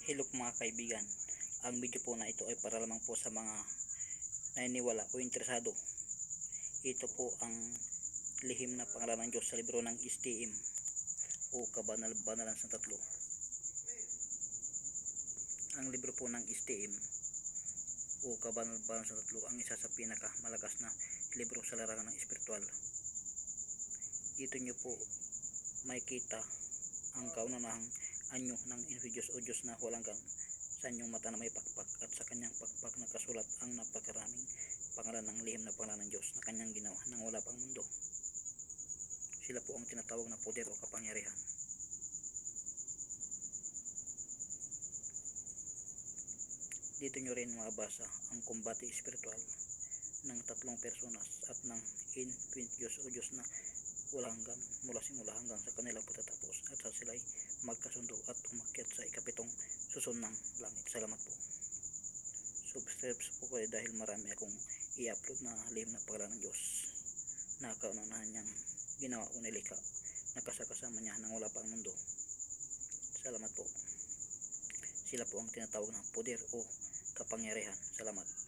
Hello po mga kaibigan. Ang video po na ito ay para lamang po sa mga naniniwala o interesado. Ito po ang lihim na pangalan ng Diyos sa libro ng STM o Kabanal-banalan sa Tatlo. Ang libro po ng STM o Kabanal-banalan sa Tatlo ang isa sa pinakamalakas na libro sa larangan ng espiritual. Dito nyo po makikita ang kaunanahang anyo ng insidious o Diyos na walang hanggan sa inyong mata na may pakpak, at sa kanyang pakpak nakasulat ang napakaraming pangalan ng lihim na pangalan ng Diyos na kanyang ginawa nang wala pang mundo. Sila po ang tinatawag na poder o kapangyarihan. Dito nyo rin mabasa ang kumbate espiritual ng tatlong personas at ng Diyos o Diyos na wala hanggan mula simula hanggang sa kanilang pagtatapos, at sa sila'y magkasundo at umakyat sa ikapitong susun ng langit. Salamat po. Subscribe po kayo dahil marami akong i-upload na lihim na pangalan ng Diyos na kaunahan niyang ginawa o nilikha na kasama niya nang wala pang mundo. Salamat po. Sila po ang tinatawag na poder o kapangyarihan. Salamat.